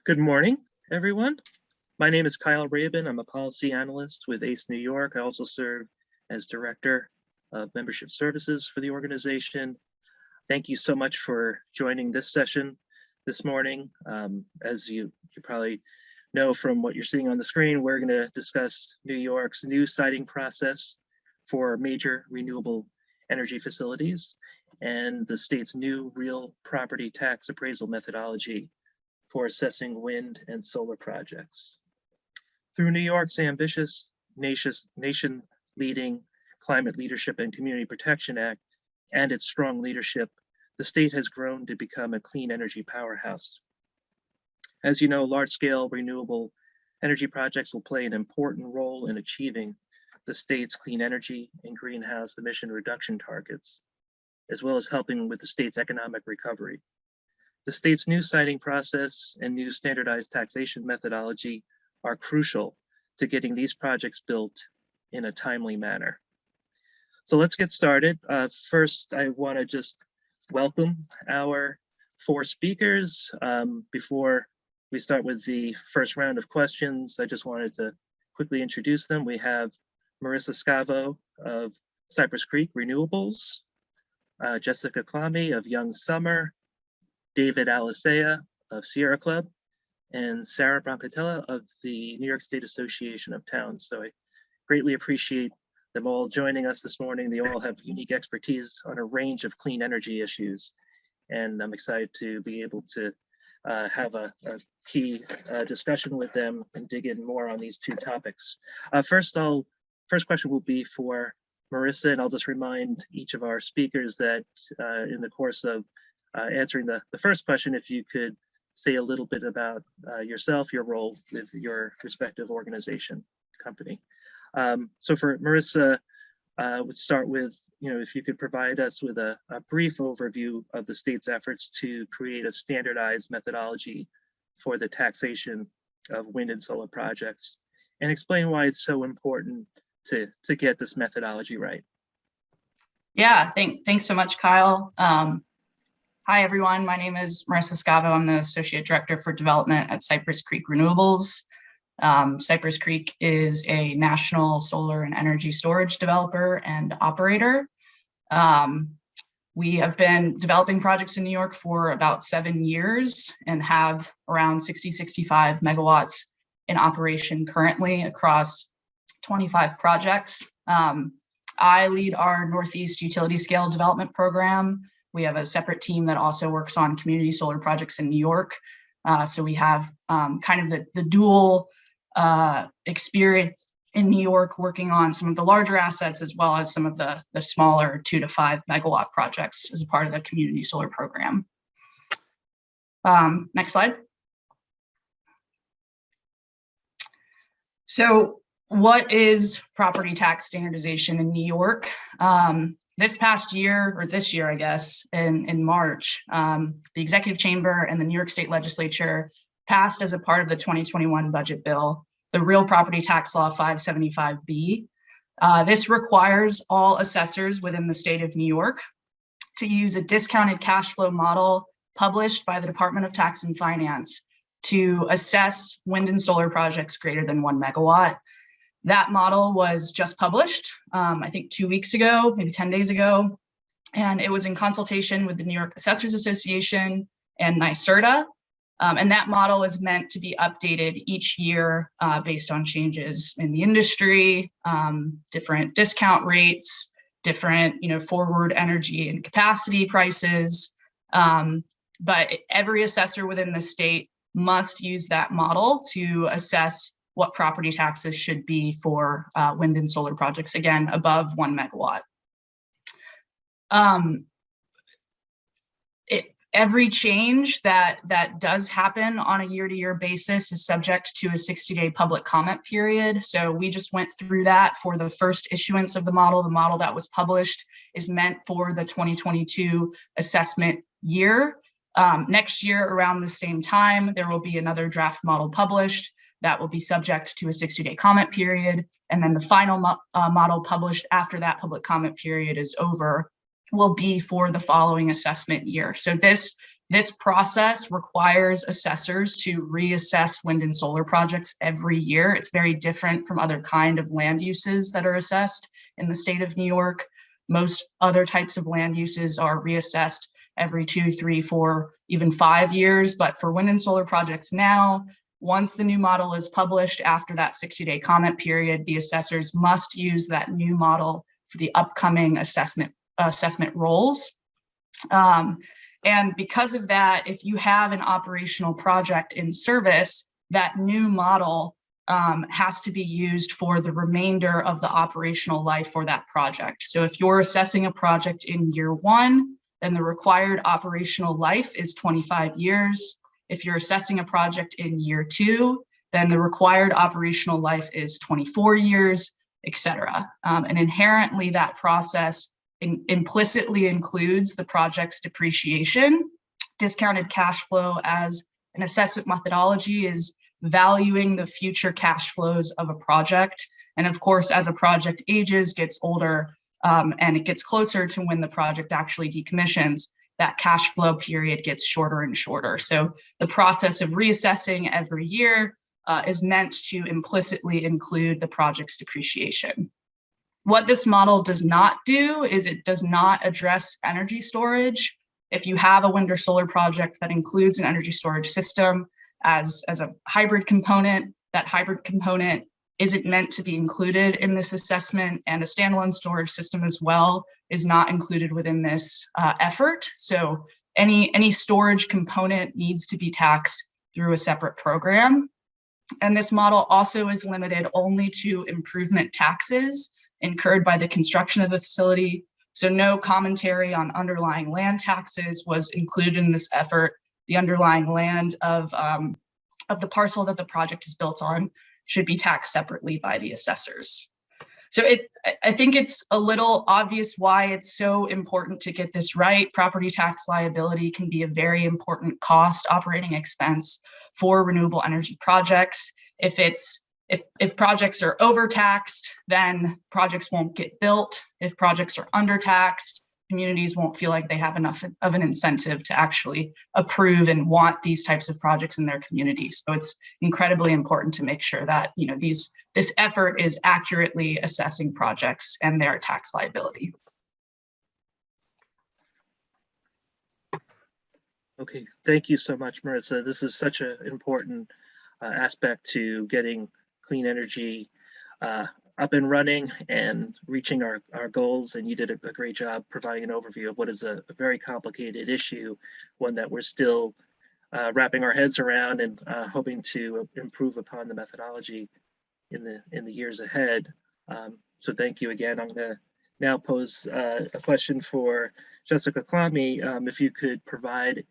Good morning, everyone. My name is Kyle Rabin. I'm a policy analyst with ACE New York. I also serve as Director of Membership Services for the organization. Thank you so much for joining this session this morning. As you probably know from what you're seeing on the screen, we're going to discuss New York's new siting process for major renewable energy facilities and the state's new real property tax appraisal methodology for assessing wind and solar projects. Through New York's ambitious nation-leading Climate Leadership and Community Protection Act and its strong leadership, the state has grown to become a clean energy powerhouse. As you know, large-scale renewable energy projects will play an important role in achieving the state's clean energy and greenhouse emission reduction targets, as well as helping with the state's economic recovery. The state's new siting process and new standardized taxation methodology are crucial to getting these projects built in a timely manner. So let's get started. First, I want to just welcome our four speakers. Before we start with the first round of questions, I just wanted to quickly introduce them. We have Marisa Scavo of Cypress Creek Renewables, Jessica Clammy of Sommer, David Alicea of Sierra Club, and Sarah Brancatella of the New York State Association of Towns. So I greatly appreciate them all joining us this morning. They all have unique expertise on a range of clean energy issues. And I'm excited to be able to have a key discussion with them and dig in more on these two topics. First question will be for Marisa, and I'll just remind each of our speakers that in the course of answering the first question, if you could say a little bit about yourself, your role with your respective organization, company. So for Marisa, we'll start with, if you could provide us with a brief overview of the state's efforts to create a standardized methodology for the taxation of wind and solar projects, and explain why it's so important to get this methodology right. Yeah, thanks so much, Kyle. Hi, everyone. My name is Marisa Scavo. I'm the Associate Director for Development at Cypress Creek Renewables. Cypress Creek is a national solar and energy storage developer and operator. We have been developing projects in New York for about 7 years and have around 65 megawatts in operation currently across 25 projects. I lead our Northeast utility scale development program. We have a separate team that also works on community solar projects in New York. So we have kind of the dual experience in New York working on some of the larger assets as well as some of the smaller 2 to 5 megawatt projects as a part of the community solar program. Next slide. So what is property tax standardization in New York? This past year, or this year, I guess, in March, the Executive Chamber and the New York State Legislature passed as a part of the 2021 budget bill, the Real Property Tax Law 575B. This requires all assessors within the state of New York to use a discounted cash flow model published by the Department of Tax and Finance to assess wind and solar projects greater than 1 megawatt. That model was just published, I think 2 weeks ago, maybe 10 days ago, and it was in consultation with the New York Assessors Association and NYSERDA. And that model is meant to be updated each year based on changes in the industry, different discount rates, different forward energy and capacity prices. But every assessor within the state must use that model to assess what property taxes should be for wind and solar projects, again, above 1 megawatt. Every change that does happen on a year-to-year basis is subject to a 60-day public comment period. So we just went through that for the first issuance of the model. The model that was published is meant for the 2022 assessment year. Next year, around the same time, there will be another draft model published that will be subject to a 60-day comment period. And then the final model published after that public comment period is over will be for the following assessment year. So this This process requires assessors to reassess wind and solar projects every year. It's very different from other kind of land uses that are assessed in the state of New York. Most other types of land uses are reassessed every 2, 3, 4, even 5 years. But for wind and solar projects now, once the new model is published after that 60-day comment period, the assessors must use that new model for the upcoming assessment roles. And because of that, if you have an operational project in service, that new model has to be used for the remainder of the operational life for that project. So if you're assessing a project in year 1, then the required operational life is 25 years. If you're assessing a project in year 2, then the required operational life is 24 years, et cetera. And inherently that process implicitly includes the project's depreciation. Discounted cash flow as an assessment methodology is valuing the future cash flows of a project. And of course, as a project ages, gets older, and it gets closer to when the project actually decommissions, that cash flow period gets shorter and shorter. So the process of reassessing every year is meant to implicitly include the project's depreciation. What this model does not do is it does not address energy storage. If you have a wind or solar project that includes an energy storage system as a hybrid component, that hybrid component isn't meant to be included in this assessment, and a standalone storage system as well is not included within this effort. So any storage component needs to be taxed through a separate program. And this model also is limited only to improvement taxes incurred by the construction of the facility. So no commentary on underlying land taxes was included in this effort. The underlying land of the parcel that the project is built on should be taxed separately by the assessors. So I think it's a little obvious why it's so important to get this right. Property tax liability can be a very important cost operating expense for renewable energy projects. If projects are overtaxed, then projects won't get built. If projects are undertaxed, communities won't feel like they have enough of an incentive to actually approve and want these types of projects in their communities. So it's incredibly important to make sure that this effort is accurately assessing projects and their tax liability. Okay, thank you so much, Marisa. This is such an important aspect to getting clean energy up and running and reaching our goals. And you did a great job providing an overview of what is a very complicated issue, one that we're still wrapping our heads around and hoping to improve upon the methodology in the years ahead. So thank you again. I'm going to now pose a question for Jessica Clammy. If you could provide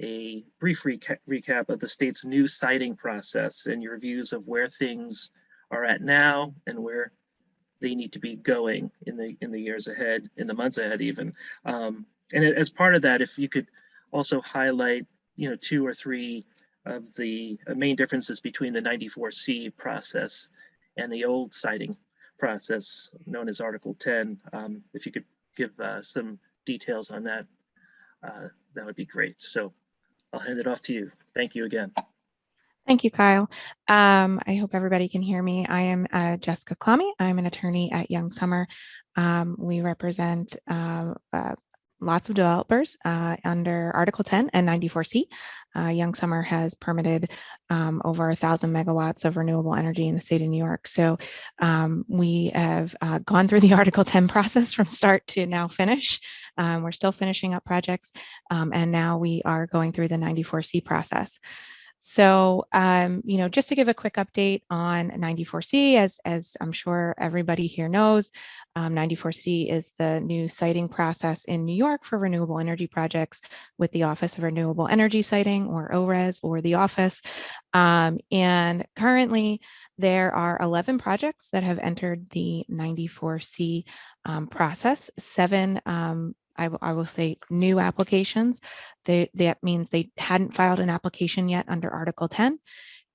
a brief recap of the state's new siting process and your views of where things are at now and where they need to be going in the years ahead, in the months ahead even. And as part of that, if you could also highlight 2 or 3 of the main differences between the 94C process and the old siting process known as Article 10. If you could give some details on that, that would be great. So I'll hand it off to you. Thank you again. Thank you, Kyle. I hope everybody can hear me. I am Jessica Klami. I'm an attorney at Young Sommer. We represent lots of developers under Article 10 and 94C. Young Sommer has permitted over 1,000 megawatts of renewable energy in the state of New York. So we have gone through the Article 10 process from start to now finish. We're still finishing up projects, and now we are going through the 94C process. So, just to give a quick update on 94C, as I'm sure everybody here knows, 94C is the new siting process in New York for renewable energy projects with the Office of Renewable Energy Siting, or ORES, or the office. And currently, there are 11 projects that have entered the 94C process. 7 I will say new applications. That means they hadn't filed an application yet under Article 10.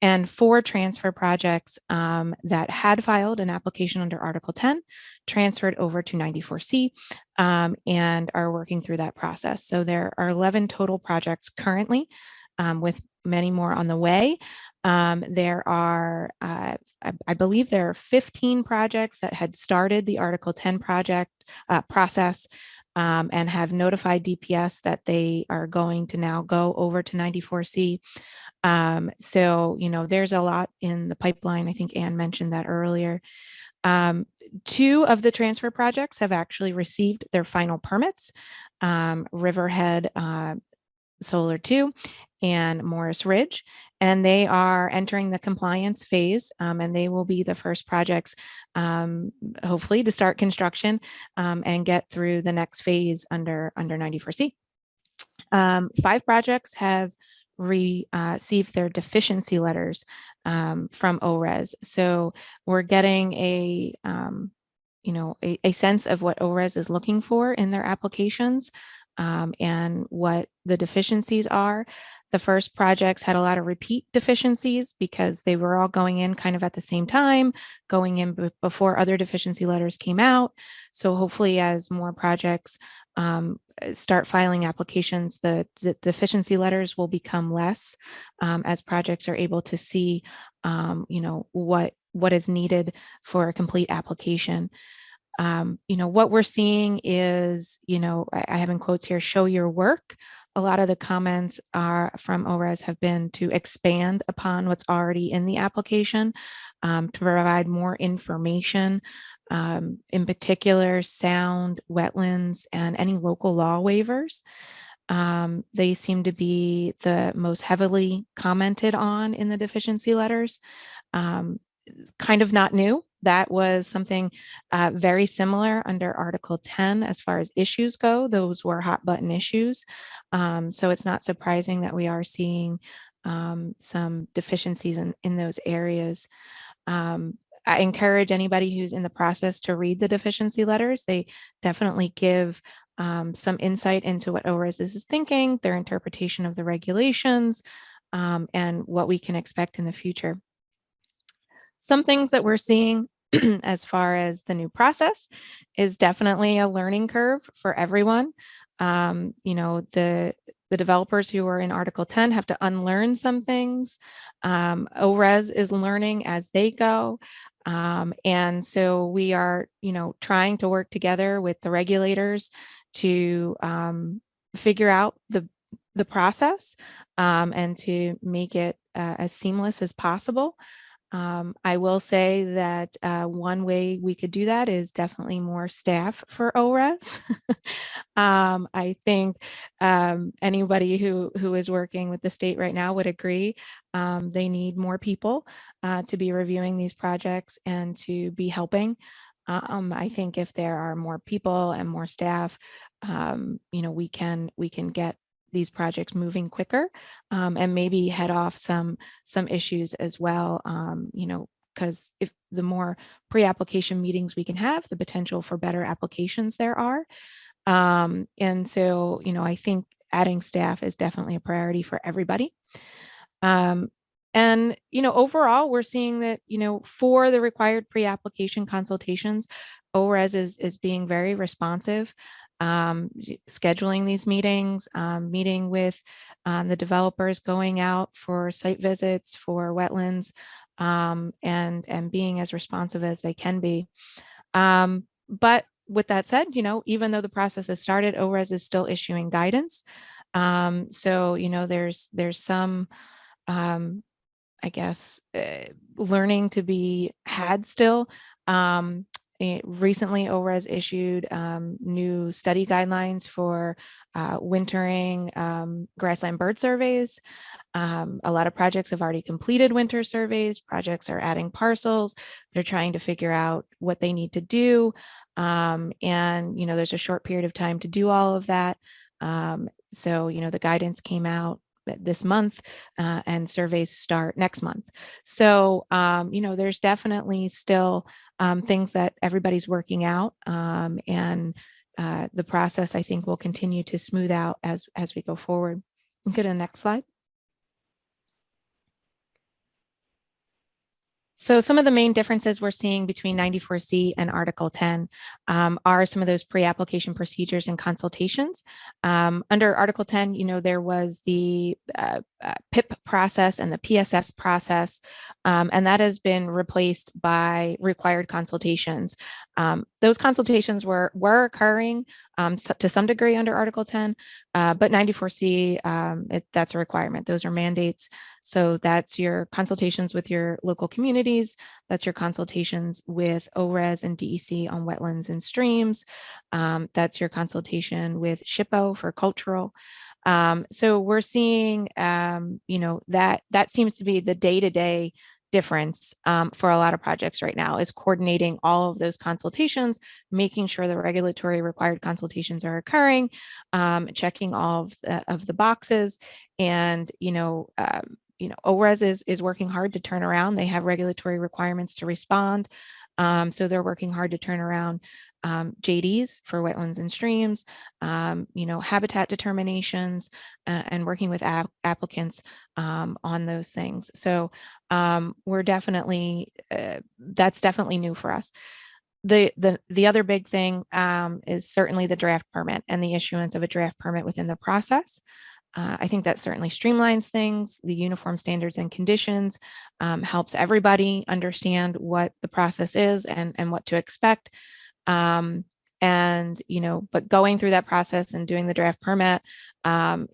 and 4 transfer projects that had filed an application under Article 10 transferred over to 94C and are working through that process. So there are 11 total projects currently, with many more on the way. There are, I believe there are 15 projects that had started the Article 10 project process and have notified DPS that they are going to now go over to 94C. So, there's a lot in the pipeline. I think Anne mentioned that earlier. 2 of the transfer projects have actually received their final permits, Riverhead Solar 2 and Morris Ridge, and they are entering the compliance phase, and they will be the first projects, hopefully, to start construction and get through the next phase under 94C. 5 projects have received their deficiency letters from ORES. So we're getting a sense of what ORES is looking for in their applications and what the deficiencies are. The first projects had a lot of repeat deficiencies because they were all going in kind of at the same time, going in before other deficiency letters came out. So hopefully as more projects start filing applications, the deficiency letters will become less as projects are able to see, what is needed for a complete application. What we're seeing is, I have in quotes here, show your work. A lot of the comments are from ORES have been to expand upon what's already in the application, to provide more information, in particular, sound, wetlands, and any local law waivers. They seem to be the most heavily commented on in the deficiency letters. Kind of not new. That was something very similar under Article 10 as far as issues go. Those were hot button issues. So it's not surprising that we are seeing some deficiencies in those areas. I encourage anybody who's in the process to read the deficiency letters. They definitely give some insight into what ORES is thinking, their interpretation of the regulations, and what we can expect in the future. Some things that we're seeing as far as the new process is definitely a learning curve for everyone. The developers who are in Article 10 have to unlearn some things. ORES is learning as they go. And so we are, trying to work together with the regulators to figure out the process and to make it as seamless as possible. I will say that one way we could do that is definitely more staff for ORES. I think anybody who is working with the state right now would agree. They need more people to be reviewing these projects and to be helping. I think if there are more people and more staff, we can get these projects moving quicker and maybe head off some issues as well, because if the more pre-application meetings we can have, the potential for better applications there are. And so, I think adding staff is definitely a priority for everybody. And, overall, we're seeing that, for the required pre-application consultations, ORES is being very responsive, scheduling these meetings, meeting with the developers, going out for site visits for wetlands, and being as responsive as they can be. But with that said, even though the process has started, ORES is still issuing guidance. So, there's some learning to be had still. Recently, ORES issued new study guidelines for wintering grassland bird surveys. A lot of projects have already completed winter surveys. Projects are adding parcels. They're trying to figure out what they need to do. And, there's a short period of time to do all of that. So, the guidance came out this month and surveys start next month. So, there's definitely still things that everybody's working out, and the process, I think, will continue to smooth out as we go forward. Go to the next slide. So some of the main differences we're seeing between 94C and Article 10 are some of those pre-application procedures and consultations. Under Article 10, there was the PIP process and the PSS process, and that has been replaced by required consultations. Those consultations were occurring to some degree under Article 10, but 94C, that's a requirement. Those are mandates. So that's your consultations with your local communities. That's your consultations with ORES and DEC on wetlands and streams. That's your consultation with SHPO for cultural. So we're seeing, that seems to be the day-to-day difference for a lot of projects right now, is coordinating all of those consultations, making sure the regulatory required consultations are occurring, checking all of the boxes, and ORES is working hard to turn around. They have regulatory requirements to respond. So they're working hard to turn around JDs for wetlands and streams, habitat determinations, and working with applicants on those things. So we're definitely, that's definitely new for us. The other big thing is certainly the draft permit and the issuance of a draft permit within the process. I think that certainly streamlines things. The uniform standards and conditions helps everybody understand what the process is and what to expect. But going through that process and doing the draft permit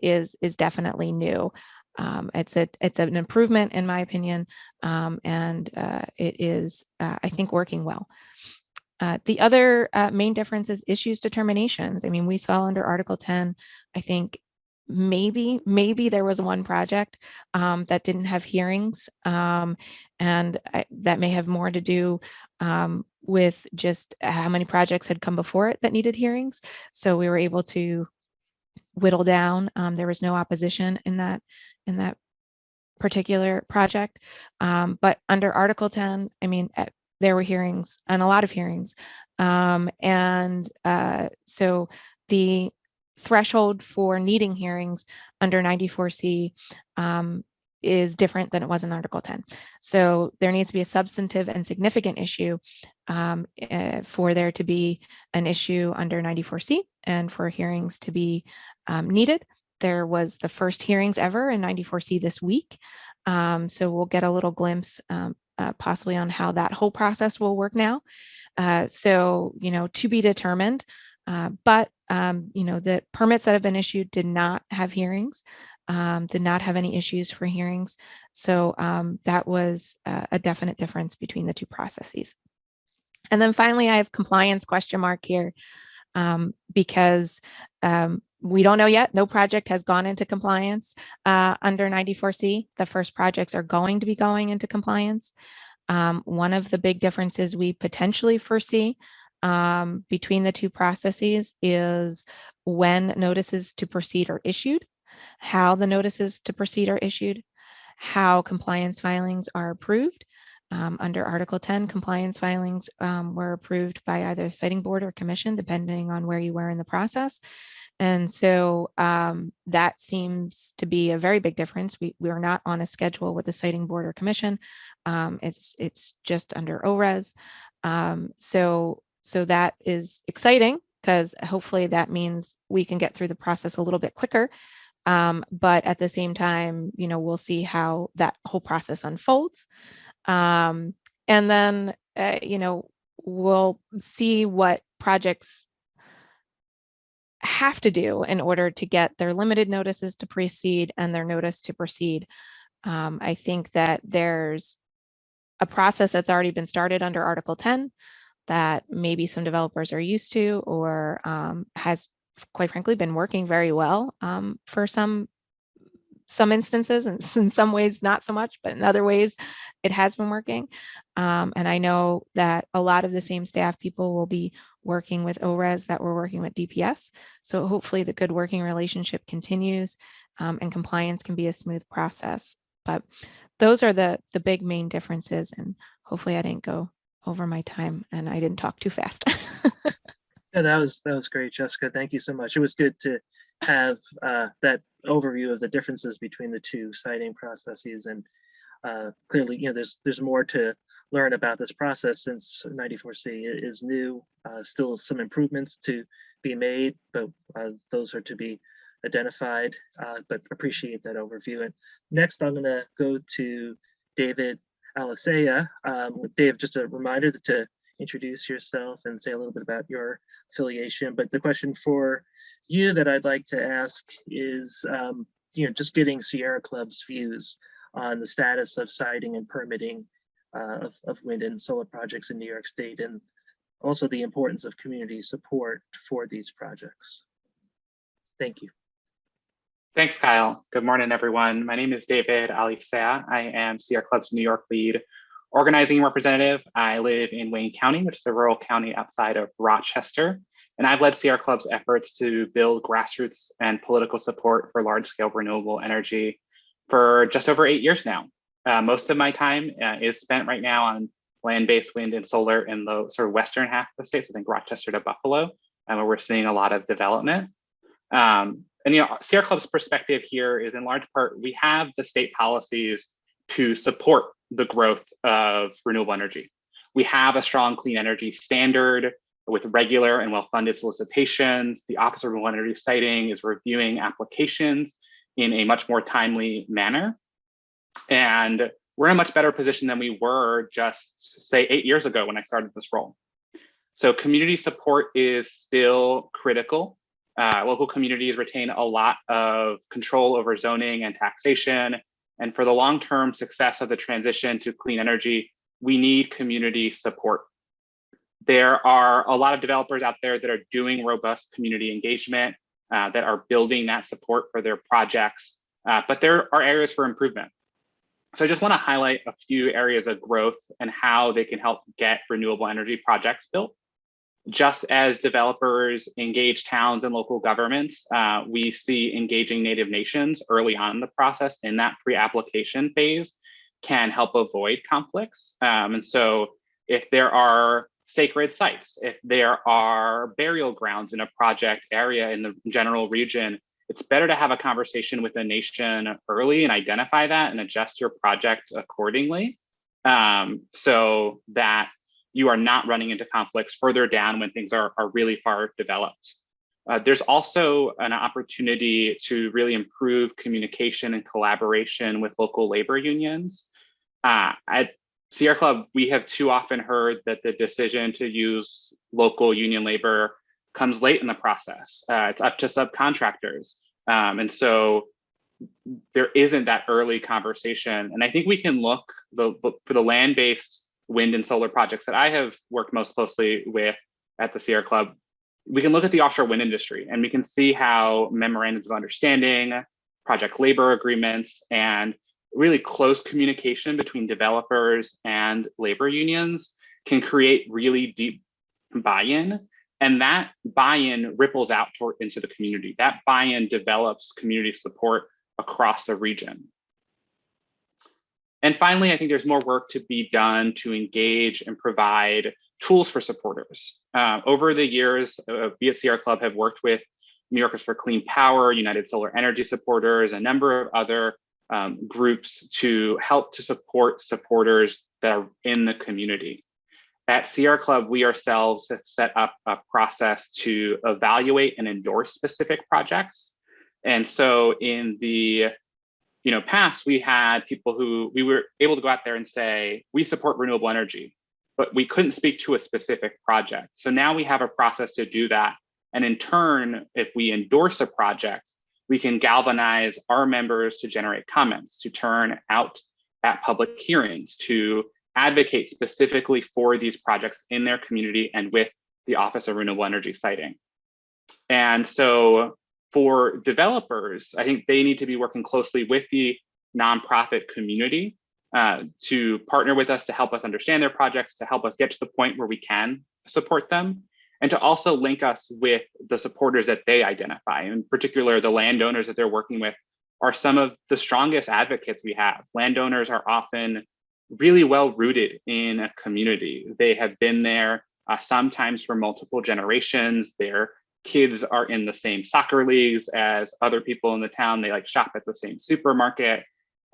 is definitely new. It's an improvement in my opinion, and it is, I think, working well. The other main difference is issues determinations. I mean, we saw under Article 10, I think maybe there was one project that didn't have hearings, and that may have more to do with just how many projects had come before it that needed hearings. So we were able to whittle down. There was no opposition in that particular project. But under Article 10, I mean, there were hearings and a lot of hearings. So the threshold for needing hearings under 94C is different than it was in Article 10. So there needs to be a substantive and significant issue for there to be an issue under 94C and for hearings to be needed. There was the first hearings ever in 94C this week. So we'll get a little glimpse possibly on how that whole process will work now. So, to be determined, but, the permits that have been issued did not have hearings, did not have any issues for hearings. So that was a definite difference between the two processes. And then finally, I have compliance question mark here because we don't know yet. No project has gone into compliance under 94C. The first projects are going to be going into compliance. One of the big differences we potentially foresee between the two processes is when notices to proceed are issued, how the notices to proceed are issued, how compliance filings are approved. Under Article 10, compliance filings were approved by either the citing board or commission, depending on where you were in the process. And so that seems to be a very big difference. We are not on a schedule with the citing board or commission. It's just under ORES. So that is exciting because hopefully that means we can get through the process a little bit quicker. But at the same time, we'll see how that whole process unfolds. And then, we'll see what projects have to do in order to get their limited notices to proceed and their notice to proceed. I think that there's a process that's already been started under Article 10 that maybe some developers are used to or has, quite frankly, been working very well for some instances, and in some ways not so much, but in other ways it has been working. And I know that a lot of the same staff people will be working with ORES that we're working with DPS. So hopefully the good working relationship continues and compliance can be a smooth process. But those are the big main differences, and hopefully I didn't go over my time and I didn't talk too fast. Yeah, that was great, Jessica. Thank you so much. It was good to have that overview of the differences between the two citing processes. And clearly, there's more to learn about this process since 94C is new. Still some improvements to be made, but those are to be identified, but appreciate that overview. And next, I'm gonna go to David Alicea. Dave, just a reminder to introduce yourself and say a little bit about your affiliation. But the question for you that I'd like to ask is, just getting Sierra Club's views on the status of siting and permitting of wind and solar projects in New York State, and also the importance of community support for these projects. Thank you. Thanks, Kyle. Good morning, everyone. My name is David Alicea. I am Sierra Club's New York lead organizing representative. I live in Wayne County, which is a rural county outside of Rochester. And I've led Sierra Club's efforts to build grassroots and political support for large-scale renewable energy for just over 8 years now. Most of my time is spent right now on land-based wind and solar in the sort of western half of the state, so I think Rochester to Buffalo, where we're seeing a lot of development. Sierra Club's perspective here is in large part, we have the state policies to support the growth of renewable energy. We have a strong clean energy standard with regular and well-funded solicitations. The Office of Renewable Energy Siting is reviewing applications in a much more timely manner. And we're in a much better position than we were just, say, 8 years ago when I started this role. So community support is still critical. Local communities retain a lot of control over zoning and taxation. And for the long-term success of the transition to clean energy, we need community support. There are a lot of developers out there that are doing robust community engagement, that are building that support for their projects, but there are areas for improvement. So I just want to highlight a few areas of growth and how they can help get renewable energy projects built. Just as developers engage towns and local governments, we see engaging Native nations early on in the process in that pre-application phase can help avoid conflicts. And so if there are sacred sites, if there are burial grounds in a project area in the general region, it's better to have a conversation with a nation early and identify that and adjust your project accordingly, so that you are not running into conflicts further down when things are really far developed. There's also an opportunity to really improve communication and collaboration with local labor unions. At Sierra Club, we have too often heard that the decision to use local union labor comes late in the process. It's up to subcontractors. And so there isn't that early conversation. And I think we can look for the land-based wind and solar projects that I have worked most closely with at the Sierra Club. We can look at the offshore wind industry and we can see how memorandums of understanding, project labor agreements, and really close communication between developers and labor unions can create really deep buy-in. And that buy-in ripples out into the community. That buy-in develops community support across the region. And finally, I think there's more work to be done to engage and provide tools for supporters. Over the years, we at Sierra Club have worked with New Yorkers for Clean Power, United Solar Energy supporters, a number of other groups to help to support supporters that are in the community. At Sierra Club, we ourselves have set up a process to evaluate and endorse specific projects. And so in the past, we had people who we were able to go out there and say, we support renewable energy, but we couldn't speak to a specific project. So now we have a process to do that. And in turn, if we endorse a project, we can galvanize our members to generate comments, to turn out at public hearings, to advocate specifically for these projects in their community and with the Office of Renewable Energy Siting. And so for developers, I think they need to be working closely with the nonprofit community to partner with us to help us understand their projects, to help us get to the point where we can support them, and to also link us with the supporters that they identify. In particular, the landowners that they're working with are some of the strongest advocates we have. Landowners are often really well rooted in a community. They have been there sometimes for multiple generations. Their kids are in the same soccer leagues as other people in the town. They like shop at the same supermarket.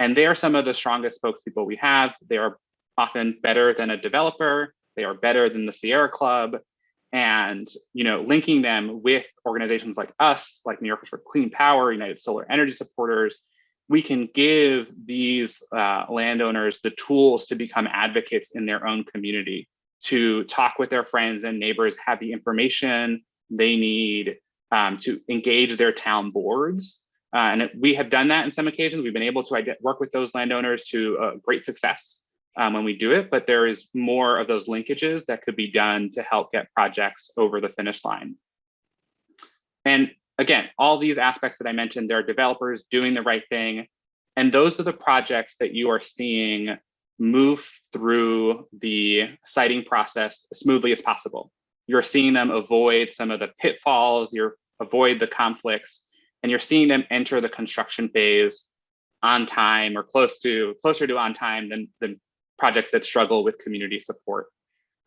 And they are some of the strongest spokespeople we have. They are often better than a developer. They are better than the Sierra Club. And linking them with organizations like us, like New Yorkers for Clean Power, United Solar Energy Supporters, we can give these landowners the tools to become advocates in their own community, to talk with their friends and neighbors, have the information they need to engage their town boards. And we have done that in some occasions. We've been able to work with those landowners to great success when we do it, but there is more of those linkages that could be done to help get projects over the finish line. And again, all these aspects that I mentioned, there are developers doing the right thing. And those are the projects that you are seeing move through the siting process as smoothly as possible. You're seeing them avoid some of the pitfalls, avoid the conflicts, and you're seeing them enter the construction phase on time or closer to on time than projects that struggle with community support.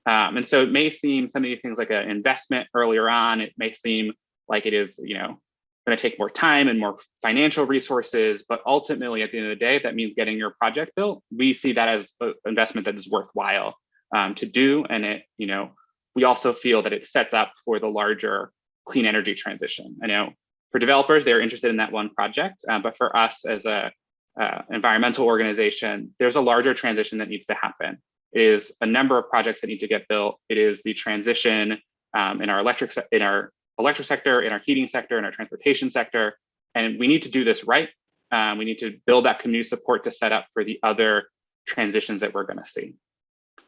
And so it may seem some of these things like an investment earlier on, it may seem like it is, going to take more time and more financial resources, but ultimately at the end of the day, that means getting your project built. We see that as an investment that is worthwhile to do. And it, we also feel that it sets up for the larger clean energy transition. I know for developers, they're interested in that one project, but for us as a environmental organization, there's a larger transition that needs to happen. It is a number of projects that need to get built. It is the transition in our electric sector, in our heating sector, in our transportation sector, and we need to do this right. We need to build that community support to set up for the other transitions that we're going to see.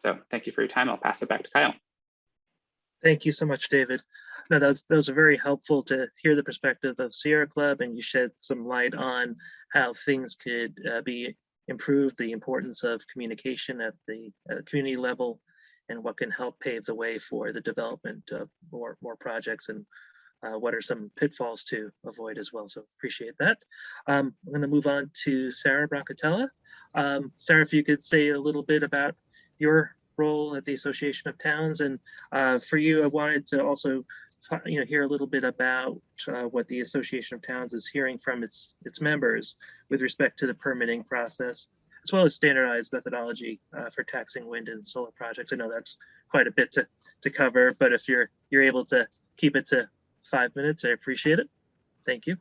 So thank you for your time. I'll pass it back to Kyle. Thank you so much, David. No, those are very helpful to hear the perspective of Sierra Club, and you shed some light on how things could be improved, the importance of communication at the community level, and what can help pave the way for the development of more projects, and what are some pitfalls to avoid as well. So appreciate that. I'm going to move on to Sarah Brancatella. Sarah, if you could say a little bit about your role at the Association of Towns, and for you, I wanted to also hear a little bit about what the Association of Towns is hearing from its members with respect to the permitting process, as well as standardized methodology for taxing wind and solar projects. I know that's quite a bit to cover, but if you're able to keep it to 5 minutes, I appreciate it. Thank you.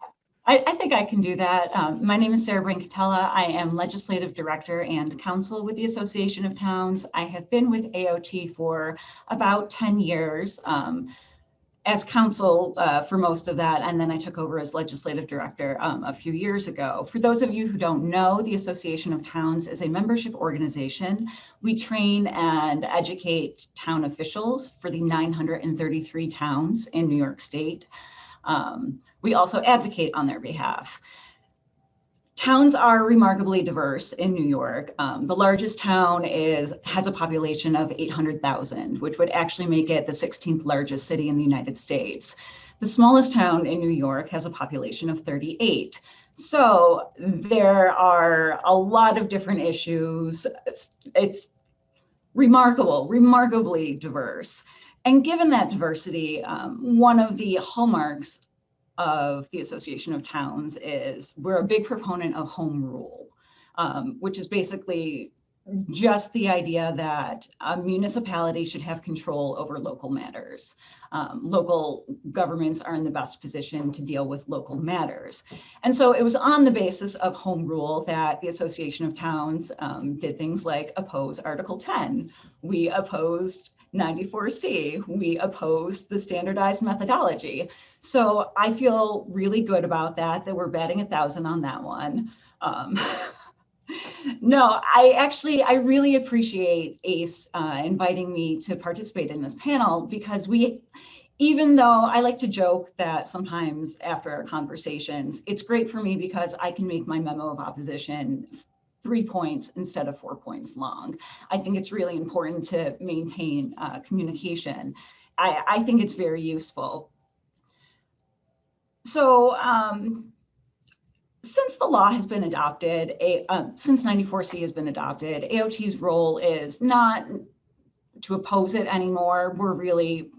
I think I can do that. My name is Sarah Brancatella. I am Legislative Director and Counsel with the Association of Towns. I have been with AOT for about 10 years as counsel for most of that, and then I took over as Legislative Director a few years ago. For those of you who don't know, the Association of Towns is a membership organization. We train and educate town officials for the 933 towns in New York State. We also advocate on their behalf. Towns are remarkably diverse in New York. The largest town has a population of 800,000, which would actually make it the 16th largest city in the United States. The smallest town in New York has a population of 38. So there are a lot of different issues. It's remarkably diverse. And given that diversity, one of the hallmarks of the Association of Towns is we're a big proponent of home rule, which is basically just the idea that a municipality should have control over local matters. Local governments are in the best position to deal with local matters. And so it was on the basis of home rule that the Association of Towns did things like oppose Article 10. We opposed 94C, we opposed the standardized methodology. So I feel really good about that we're batting 1,000 on that one. No, I really appreciate ACE inviting me to participate in this panel, because even though I like to joke that sometimes after our conversations, it's great for me because I can make my memo of opposition 3 points instead of 4 points long. I think it's really important to maintain communication. I think it's very useful. So since the law has been adopted, since 94C has been adopted, AOT's role is not to oppose it anymore. We're really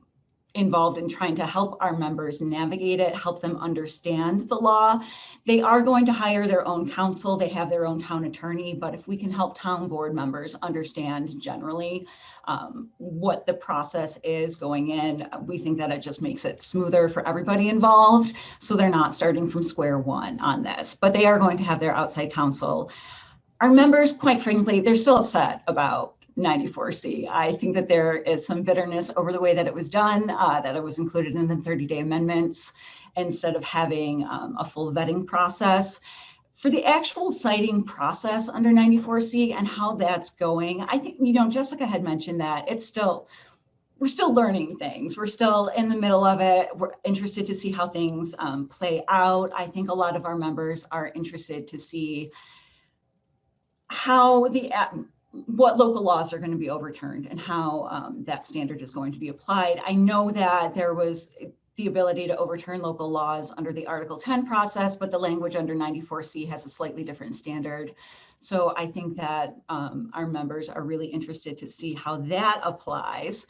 involved in trying to help our members navigate it, help them understand the law. They are going to hire their own counsel. They have their own town attorney, but if we can help town board members understand generally what the process is going in, we think that it just makes it smoother for everybody involved. So they're not starting from square one on this, but they are going to have their outside counsel. Our members, quite frankly, they're still upset about 94C. I think that there is some bitterness over the way that it was done, that it was included in the 30-day amendments instead of having a full vetting process. For the actual citing process under 94C and how that's going, I think, Jessica had mentioned that we're still learning things. We're still in the middle of it. We're interested to see how things play out. I think a lot of our members are interested to see how what local laws are going to be overturned and how that standard is going to be applied. I know that there was the ability to overturn local laws under the Article 10 process, but the language under 94C has a slightly different standard. So I think that our members are really interested to see how that applies.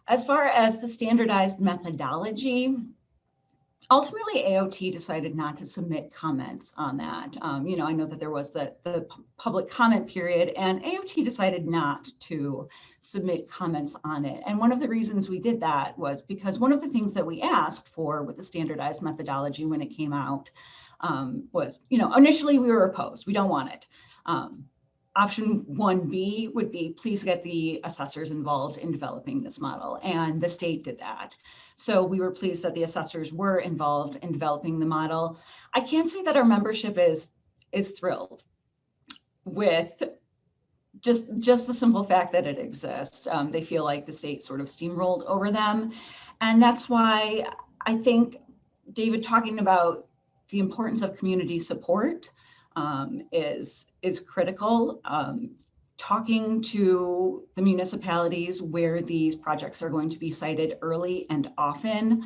As far as the standardized methodology, ultimately, AOT decided not to submit comments on that. I know that there was the public comment period, and AOT decided not to submit comments on it. And one of the reasons we did that was because one of the things that we asked for with the standardized methodology when it came out was, initially we were opposed. We don't want it. Option 1B would be, please get the assessors involved in developing this model. And the state did that. So we were pleased that the assessors were involved in developing the model. I can't say that our membership is thrilled with just the simple fact that it exists. They feel like the state sort of steamrolled over them. And that's why I think, David, talking about the importance of community support is critical. Talking to the municipalities where these projects are going to be cited early and often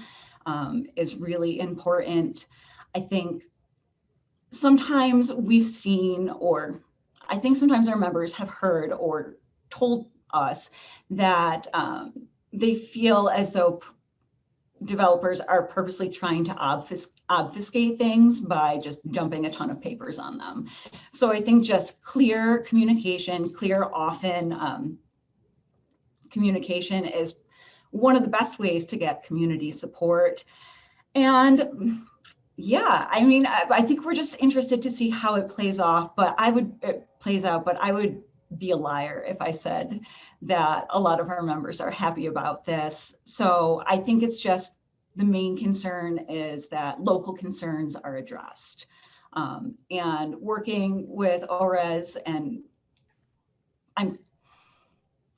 is really important. I think sometimes we've seen, or I think sometimes our members have heard or told us that they feel as though developers are purposely trying to obfuscate things by just dumping a ton of papers on them. So I think just clear communication, often communication is one of the best ways to get community support. And yeah, I mean, I think we're just interested to see how it plays out, but I would be a liar if I said that a lot of our members are happy about this. So I think it's just the main concern is that local concerns are addressed. And working with ORES, and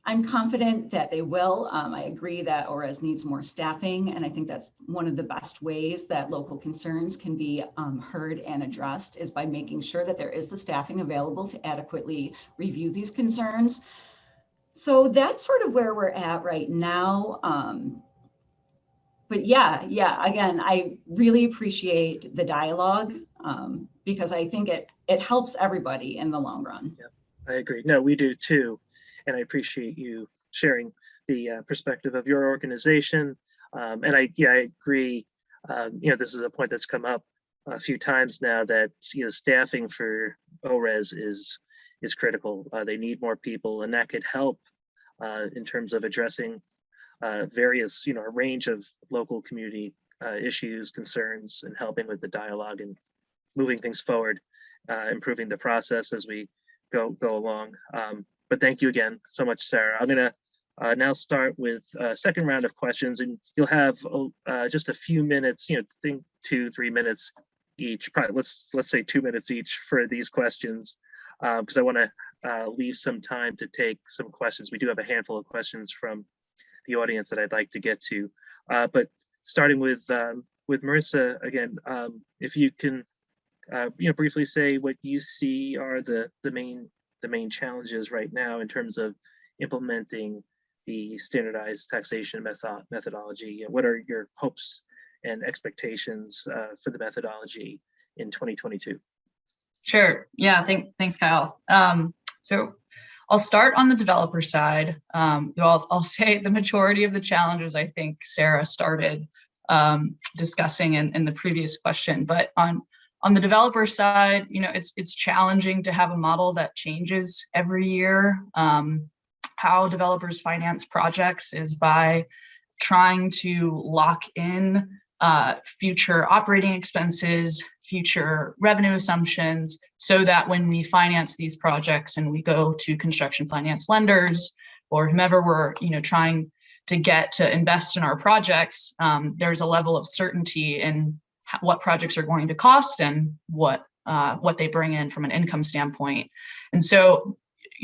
I'm confident that they will. I agree that ORES needs more staffing, and I think that's one of the best ways that local concerns can be heard and addressed is by making sure that there is the staffing available to adequately review these concerns. So that's sort of where we're at right now. But yeah, again, I really appreciate the dialogue because I think it helps everybody in the long run. Yeah, I agree. No, we do too. And I appreciate you sharing the perspective of your organization. And I agree. This is a point that's come up a few times now that staffing for ORES is critical. They need more people, and that could help in terms of addressing various, a range of local community issues, concerns, and helping with the dialogue and moving things forward, improving the process as we go along. But thank you again so much, Sarah. I'm gonna now start with a second round of questions, and you'll have just a few minutes, think 2-3 minutes each, probably let's say 2 minutes each for these questions, because I wanna leave some time to take some questions. We do have a handful of questions from the audience that I'd like to get to, but starting with Marisa again, if you can, briefly say what you see are the main challenges right now in terms of implementing the standardized taxation methodology. What are your hopes and expectations for the methodology in 2022? Sure. Yeah. Thanks, Kyle. So I'll start on the developer side. Though I'll say the majority of the challenges I think Sarah started discussing in the previous question. But on the developer side, it's challenging to have a model that changes every year. How developers finance projects is by trying to lock in future operating expenses, future revenue assumptions, so that when we finance these projects and we go to construction finance lenders or whomever we're trying to get to invest in our projects, there's a level of certainty in what projects are going to cost and what they bring in from an income standpoint. And so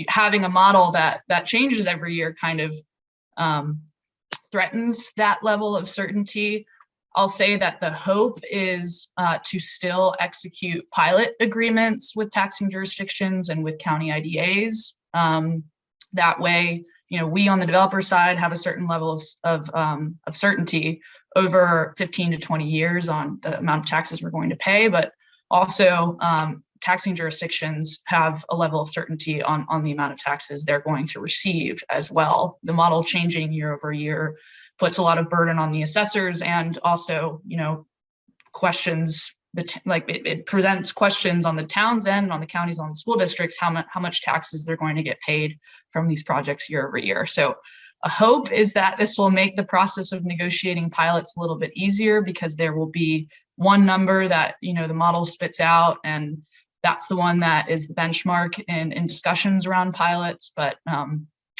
having a model that changes every year kind of threatens that level of certainty. I'll say that the hope is to still execute pilot agreements with taxing jurisdictions and with county IDAs. That way, we on the developer side have a certain level of certainty over 15 to 20 years on the amount of taxes we're going to pay, but also taxing jurisdictions have a level of certainty on the amount of taxes they're going to receive as well. The model changing year over year puts a lot of burden on the assessors, and also, questions, it presents questions on the town's end, on the counties, on the school districts, how much taxes they're going to get paid from these projects year over year. So a hope is that this will make the process of negotiating pilots a little bit easier, because there will be one number that, the model spits out, and that's the one that is the benchmark in discussions around pilots. But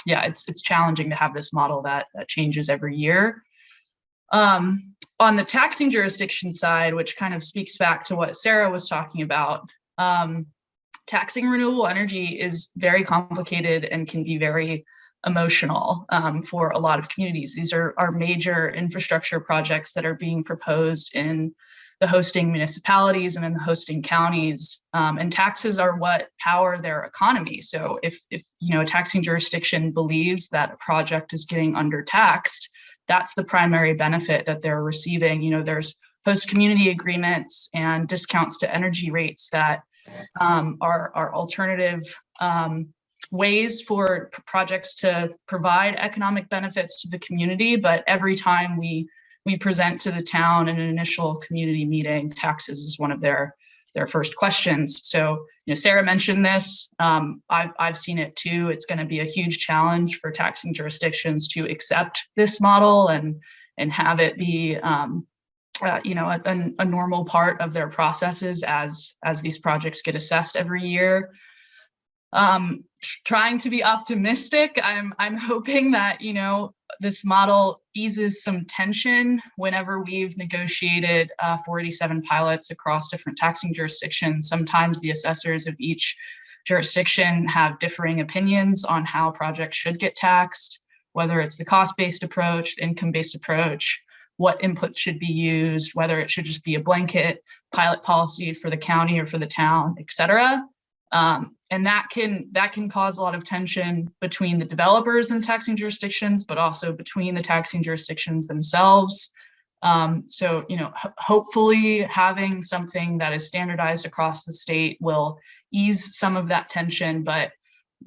yeah, it's challenging to have this model that changes every year. On the taxing jurisdiction side, which kind of speaks back to what Sarah was talking about, taxing renewable energy is very complicated and can be very emotional for a lot of communities. These are major infrastructure projects that are being proposed in the hosting municipalities and in the hosting counties, and taxes are what power their economy. So if a taxing jurisdiction believes that a project is getting undertaxed, that's the primary benefit that they're receiving. There's host community agreements and discounts to energy rates that are alternative ways for projects to provide economic benefits to the community. But every time we present to the town in an initial community meeting, taxes is one of their first questions. So, Sarah mentioned this. I've seen it too. It's going to be a huge challenge for taxing jurisdictions to accept this model and have it be, a normal part of their processes as these projects get assessed every year. Trying to be optimistic, I'm hoping that this model eases some tension whenever we've negotiated 487 pilots across different taxing jurisdictions. Sometimes the assessors of each jurisdiction have differing opinions on how projects should get taxed, whether it's the cost-based approach, the income-based approach, what inputs should be used, whether it should just be a blanket pilot policy for the county or for the town, et cetera. And that can cause a lot of tension between the developers and taxing jurisdictions, but also between the taxing jurisdictions themselves. So, hopefully having something that is standardized across the state will ease some of that tension. But,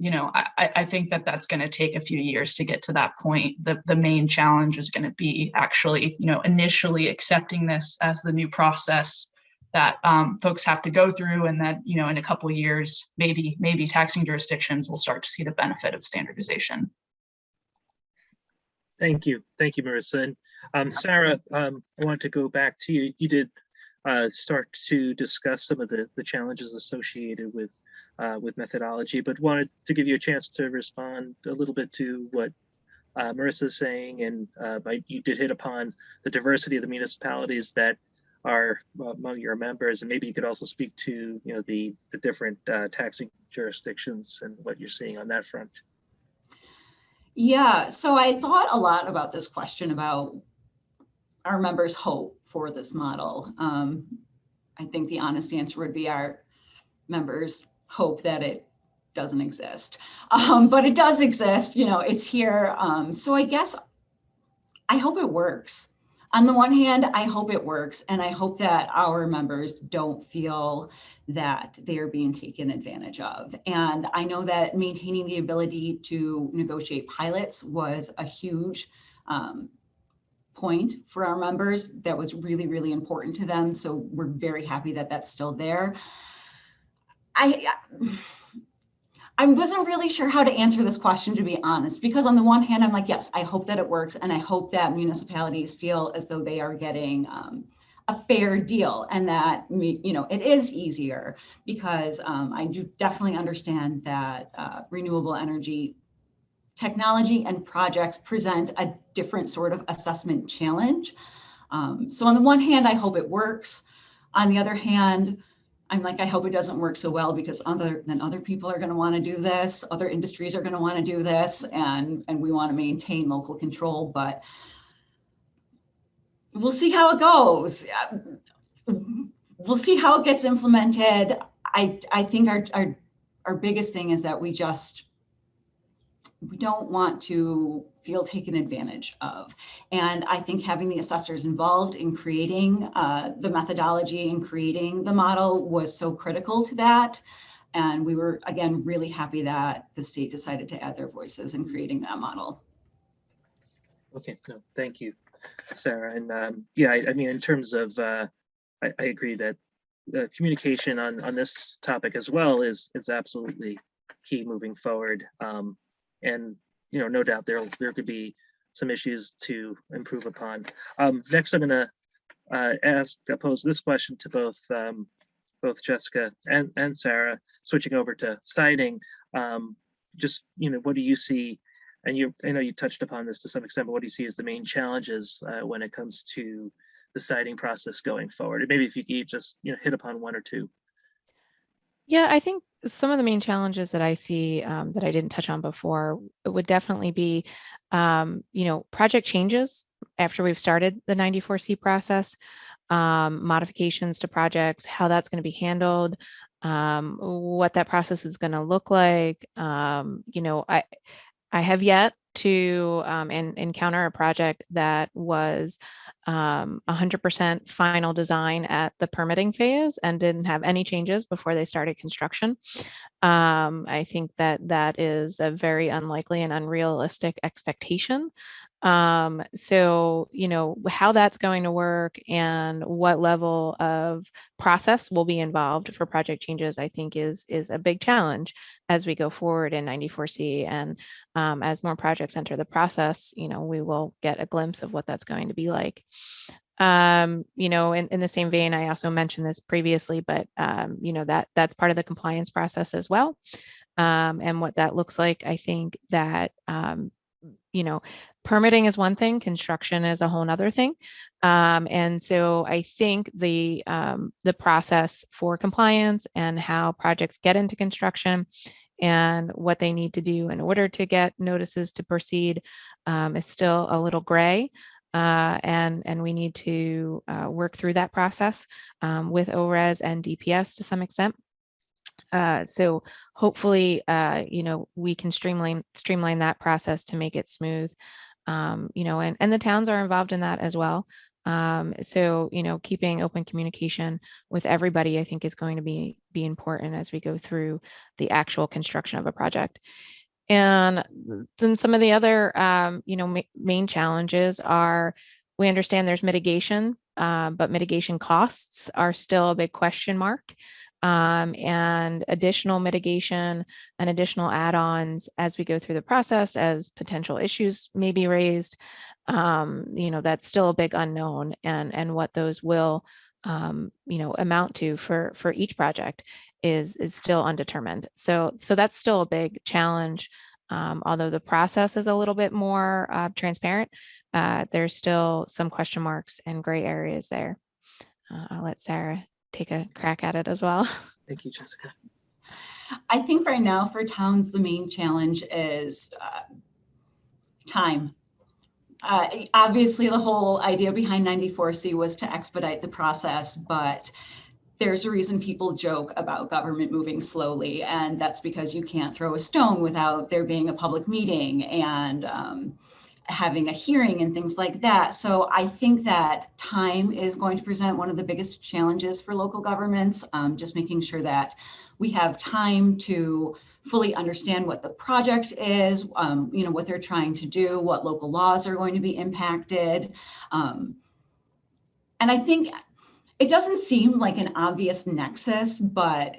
I think that that's going to take a few years to get to that point. The main challenge is going to be actually, initially accepting this as the new process that folks have to go through, and that in a couple of years, maybe taxing jurisdictions will start to see the benefit of standardization. Thank you, Marisa. And Sarah, I want to go back to you. You did start to discuss some of the challenges associated with methodology, but wanted to give you a chance to respond a little bit to what Marisa is saying, and you did hit upon the diversity of the municipalities that are among your members, and maybe you could also speak to the different taxing jurisdictions and what you're seeing on that front. Yeah, so I thought a lot about this question about our members' hope for this model. I think the honest answer would be our members hope that it doesn't exist, but it does exist. It's here. So I guess I hope it works. On the one hand, I hope it works, and I hope that our members don't feel that they are being taken advantage of. And I know that maintaining the ability to negotiate pilots was a huge point for our members. That was really, really important to them. So we're very happy that that's still there. I wasn't really sure how to answer this question, to be honest, because on the one hand, I'm like, yes, I hope that it works. And I hope that municipalities feel as though they are getting a fair deal, and that, it is easier, because I do definitely understand that renewable energy technology and projects present a different sort of assessment challenge. So on the one hand, I hope it works. On the other hand, I'm like, I hope it doesn't work so well, because other people are going to want to do this. Other industries are going to want to do this, and we want to maintain local control. But we'll see how it goes. We'll see how it gets implemented. I think our biggest thing is that we don't want to feel taken advantage of. And I think having the assessors involved in creating the methodology and creating the model was so critical to that. And we were, again, really happy that the state decided to add their voices in creating that model. Okay, no, thank you, Sarah. And yeah, I mean, in terms of, I agree that the communication on this topic as well is absolutely key moving forward. And no doubt there could be some issues to improve upon. Next, I'm going to pose this question to both Jessica and Sarah, switching over to siting. Just what do you see? And I know you touched upon this to some extent, but what do you see as the main challenges when it comes to the siting process going forward? And maybe if you could just hit upon one or two. Yeah, I think some of the main challenges that I see that I didn't touch on before would definitely be, project changes after we've started the 94C process, modifications to projects, how that's going to be handled, what that process is going to look like. I have yet to encounter a project that was 100% final design at the permitting phase and didn't have any changes before they started construction. I think that is a very unlikely and unrealistic expectation. So, how that's going to work and what level of process will be involved for project changes, I think is a big challenge as we go forward in 94C. And as more projects enter the process, we will get a glimpse of what that's going to be like. In the same vein, I also mentioned this previously, but that's part of the compliance process as well. And what that looks like, I think that permitting is one thing, construction is a whole nother thing. And so I think the process for compliance and how projects get into construction and what they need to do in order to get notices to proceed is still a little gray. And we need to work through that process with ORES and DPS to some extent. So hopefully, we can streamline that process to make it smooth, and the towns are involved in that as well. So, keeping open communication with everybody, I think, is going to be important as we go through the actual construction of a project. And then some of the other, main challenges are, we understand there's mitigation, but mitigation costs are still a big question mark. And additional mitigation and additional add-ons as we go through the process, as potential issues may be raised, that's still a big unknown, and what those will, amount to for each project is still undetermined. So that's still a big challenge. Although the process is a little bit more transparent, there's still some question marks and gray areas there. I'll let Sarah take a crack at it as well. Thank you, Jessica. I think right now for towns, the main challenge is time. Obviously, the whole idea behind 94C was to expedite the process, but there's a reason people joke about government moving slowly, and that's because you can't throw a stone without there being a public meeting. And having a hearing and things like that. So I think that time is going to present one of the biggest challenges for local governments, just making sure that we have time to fully understand what the project is, what they're trying to do, what local laws are going to be impacted. And I think it doesn't seem like an obvious nexus, but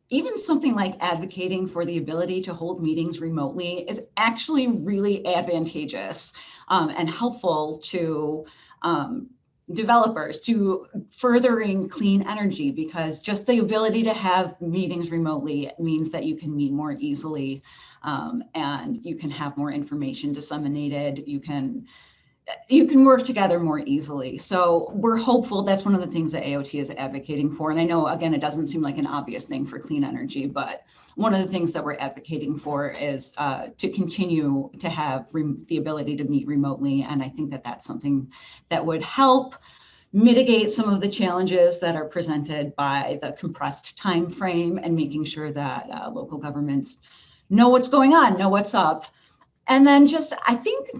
even something like advocating for the ability to hold meetings remotely is actually really advantageous and helpful to developers, to furthering clean energy, because just the ability to have meetings remotely means that you can meet more easily and you can have more information disseminated. You can work together more easily. So we're hopeful. That's one of the things that AOT is advocating for. And I know, again, it doesn't seem like an obvious thing for clean energy, but one of the things that we're advocating for is to continue to have the ability to meet remotely. And I think that that's something that would help mitigate some of the challenges that are presented by the compressed time frame, and making sure that local governments know what's going on, know what's up. And then just, I think,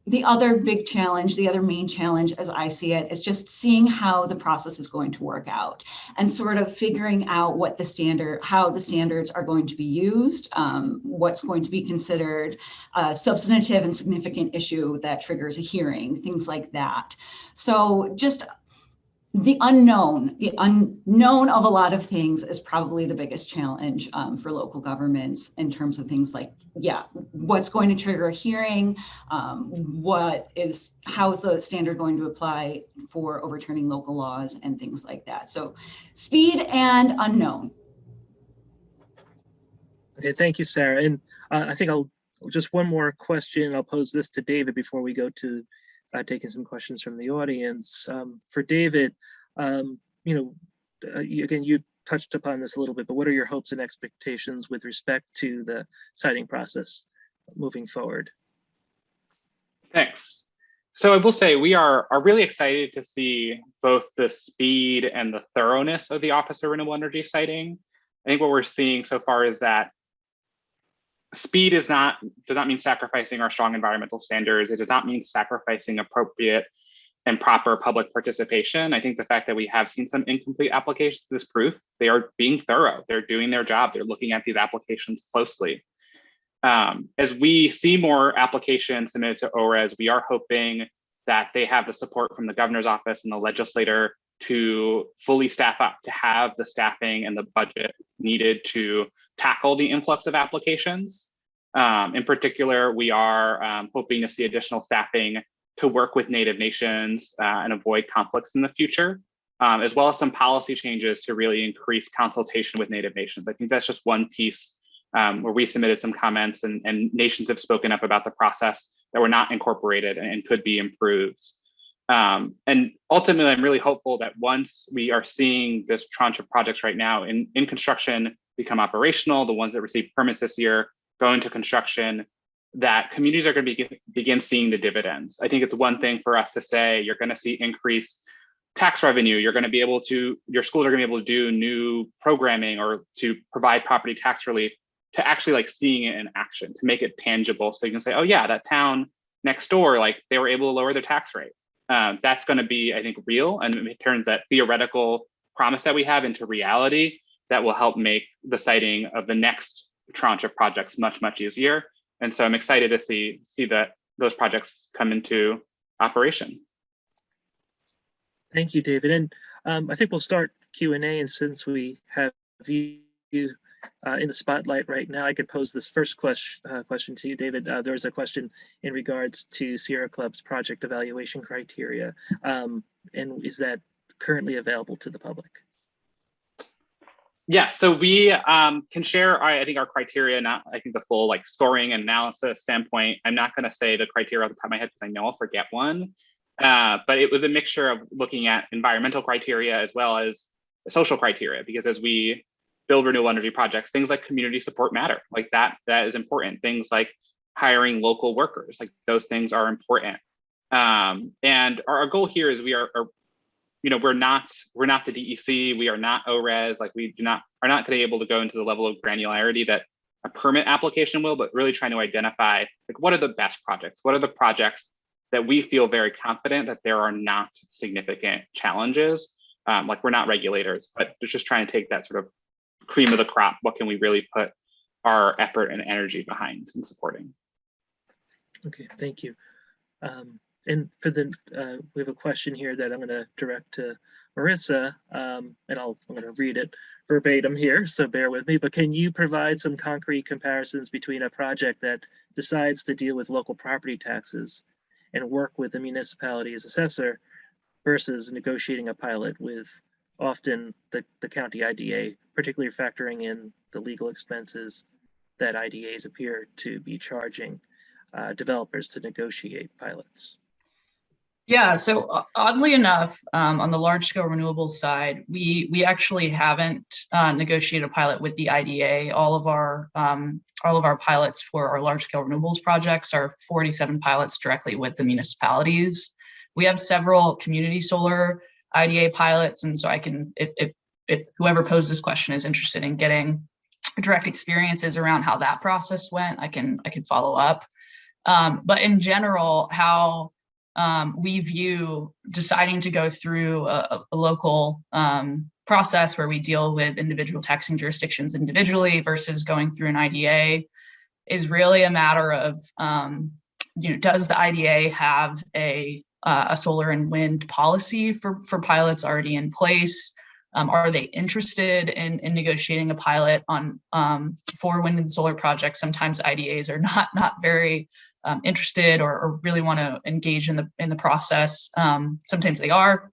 the other big challenge, the other main challenge as I see it, is just seeing how the process is going to work out and sort of figuring out how the standards are going to be used, what's going to be considered a substantive and significant issue that triggers a hearing, things like that. So just the unknown of a lot of things is probably the biggest challenge for local governments in terms of things like, what's going to trigger a hearing, how is the standard going to apply for overturning local laws and things like that. So speed and unknown. Okay, thank you, Sarah. And I think just one more question. I'll pose this to David before we go to taking some questions from the audience. For David, again, you touched upon this a little bit, but what are your hopes and expectations with respect to the siting process moving forward? Thanks. So I will say we are really excited to see both the speed and the thoroughness of the Office of Renewable Energy siting. I think what we're seeing so far is that speed does not mean sacrificing our strong environmental standards. It does not mean sacrificing appropriate and proper public participation. I think the fact that we have seen some incomplete applications is proof. They are being thorough. They're doing their job. They're looking at these applications closely. As we see more applications submitted to ORES, we are hoping that they have the support from the governor's office and the legislator to fully staff up, to have the staffing and the budget needed to tackle the influx of applications. In particular, we are hoping to see additional staffing to work with Native nations and avoid conflicts in the future, as well as some policy changes to really increase consultation with Native nations. I think that's just one piece where we submitted some comments and nations have spoken up about the process that were not incorporated and could be improved. And ultimately, I'm really hopeful that once we are seeing this tranche of projects right now in construction become operational, the ones that received permits this year go into construction, that communities are going to begin seeing the dividends. I think it's one thing for us to say, you're going to see increased tax revenue, your schools are going to be able to do new programming or to provide property tax relief, to actually like seeing it in action, to make it tangible. So you can say, oh yeah, that town next door, like they were able to lower their tax rate. That's going to be, I think, real, and it turns that theoretical promise that we have into reality that will help make the siting of the next tranche of projects much, much easier. And so I'm excited to see that those projects come into operation. Thank you, David. And I think we'll start Q&A. And since we have you in the spotlight right now, I could pose this first question to you, David. There's a question in regards to Sierra Club's project evaluation criteria. And is that currently available to the public? Yeah, so we can share, I think, our criteria, not I think the full like scoring and analysis standpoint. I'm not going to say the criteria off the top of my head because I know I'll forget one. But it was a mixture of looking at environmental criteria as well as social criteria, because as we build renewable energy projects, things like community support matter. Like that is important. Things like hiring local workers, like those things are important. And our goal here is we're not the DEC, we are not ORES, like are not going to be able to go into the level of granularity that permit application will, but really trying to identify like what are the best projects? What are the projects that we feel very confident that there are not significant challenges? Like we're not regulators, but just trying to take that sort of cream of the crop. What can we really put our effort and energy behind and supporting? Okay, thank you. And for the, we have a question here that I'm going to direct to Marisa, and I'm going to read it verbatim here, so bear with me. But can you provide some concrete comparisons between a project that decides to deal with local property taxes and work with the municipality's assessor versus negotiating a pilot with often the county IDA, particularly factoring in the legal expenses that IDAs appear to be charging developers to negotiate pilots? Yeah, so oddly enough, on the large scale renewables side, we actually haven't negotiated a pilot with the IDA. All of our pilots for our large scale renewables projects are 47 pilots directly with the municipalities. We have several community solar IDA pilots, and so I can, if whoever posed this question is interested in getting direct experiences around how that process went, I can follow up. But in general, how we view deciding to go through a local process where we deal with individual taxing jurisdictions individually versus going through an IDA is really a matter of, does the IDA have a solar and wind policy for pilots already in place? Are they interested in negotiating a pilot on for wind and solar projects? Sometimes IDAs are not very interested or really want to engage in the process. Sometimes they are.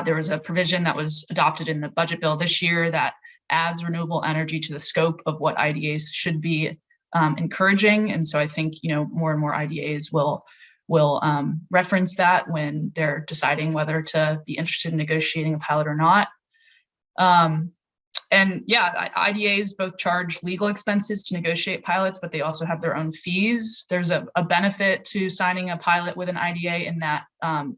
There was a provision that was adopted in the budget bill this year that adds renewable energy to the scope of what IDAs should be encouraging. And so I think more and more IDAs will reference that when they're deciding whether to be interested in negotiating a pilot or not. And yeah, IDAs both charge legal expenses to negotiate pilots, but they also have their own fees. There's a benefit to signing a pilot with an IDA in that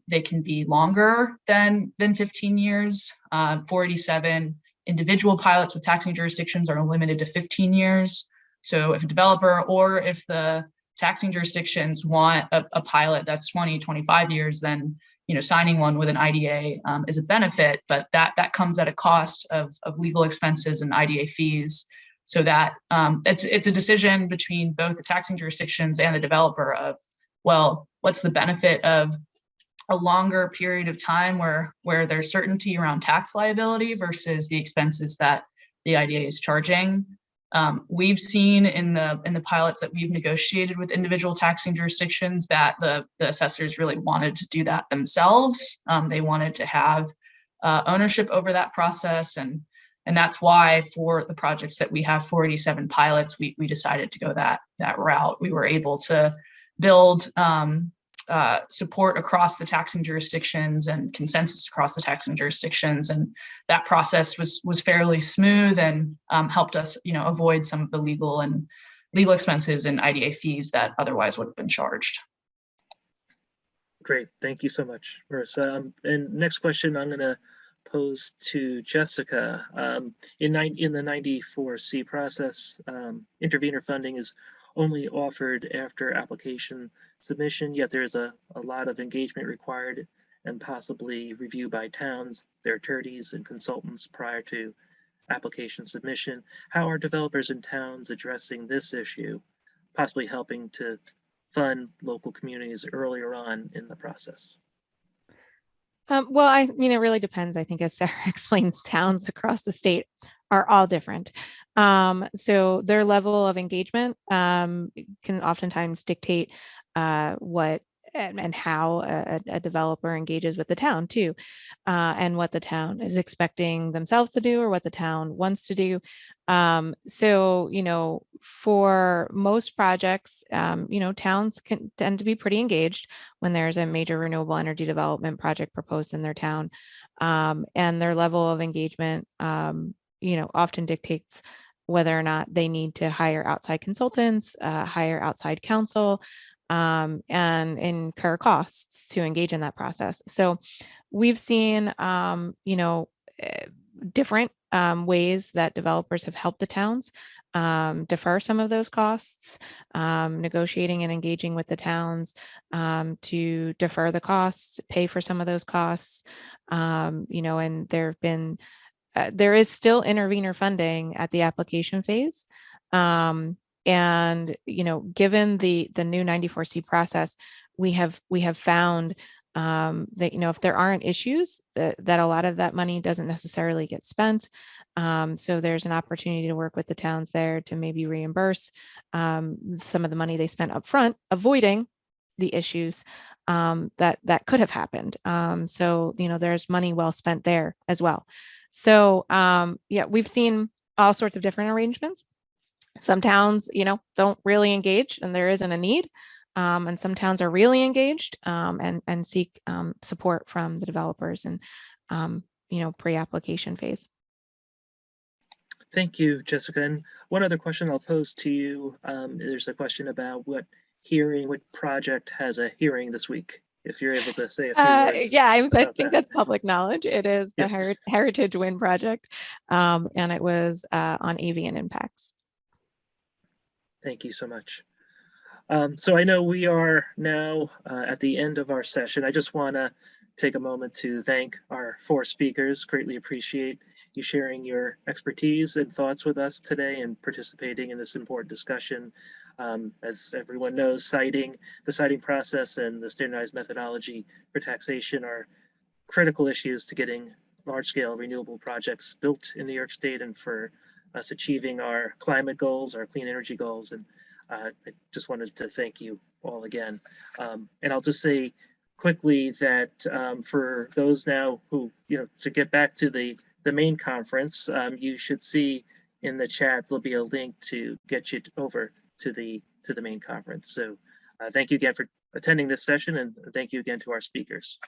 they can be longer than 15 years. 487 individual pilots with taxing jurisdictions are limited to 15 years. So if a developer or if the taxing jurisdictions want a pilot that's 20, 25 years, then signing one with an IDA is a benefit, but that comes at a cost of legal expenses and IDA fees. So that it's a decision between both the taxing jurisdictions and the developer of, well, what's the benefit of a longer period of time where there's certainty around tax liability versus the expenses that the IDA is charging. We've seen in the pilots that we've negotiated with individual taxing jurisdictions that the assessors really wanted to do that themselves. They wanted to have ownership over that process, and that's why for the projects that we have 487 pilots, we decided to go that route. We were able to build support across the taxing jurisdictions and consensus across the taxing jurisdictions, and that process was fairly smooth and helped us avoid some of the legal expenses and IDA fees that otherwise would have been charged. Great, thank you so much, Marisa. And next question I'm going to pose to Jessica. In the 94C process, intervenor funding is only offered after application submission, yet there's a lot of engagement required and possibly review by towns, their attorneys and consultants prior to application submission. How are developers and towns addressing this issue, possibly helping to fund local communities earlier on in the process? Well, it really depends. I think as Sarah explained, towns across the state are all different. So their level of engagement can oftentimes dictate what and how a developer engages with the town too, and what the town is expecting themselves to do or what the town wants to do. So, for most projects, towns can tend to be pretty engaged when there's a major renewable energy development project proposed in their town. And their level of engagement, often dictates whether or not they need to hire outside consultants, hire outside counsel, and incur costs to engage in that process. So we've seen, different ways that developers have helped the towns defer some of those costs, negotiating and engaging with the towns to defer the costs, pay for some of those costs, and there is still intervenor funding at the application phase. And given the new 94C process, we have found that if there aren't issues, that a lot of that money doesn't necessarily get spent. So there's an opportunity to work with the towns there to maybe reimburse some of the money they spent up front, avoiding the issues that could have happened. So there's money well spent there as well. So yeah, we've seen all sorts of different arrangements. Some towns, don't really engage, and there isn't a need. And some towns are really engaged and seek support from the developers and pre-application phase. Thank you, Jessica. And one other question I'll pose to you. There's a question about what project has a hearing this week, if you're able to say a few words. Yeah, I think that's public knowledge. It is the Heritage Wind Project, and it was on avian impacts. Thank you so much. So I know we are now at the end of our session. I just want to take a moment to thank our 4 speakers. Greatly appreciate you sharing your expertise and thoughts with us today and participating in this important discussion. As everyone knows, the siting process and the standardized methodology for taxation are critical issues to getting large-scale renewable projects built in New York State and for us achieving our climate goals, our clean energy goals. And I just wanted to thank you all again. And I'll just say quickly that for those now who, to get back to the main conference, you should see in the chat, there'll be a link to get you over to the main conference. So thank you again for attending this session, and thank you again to our speakers.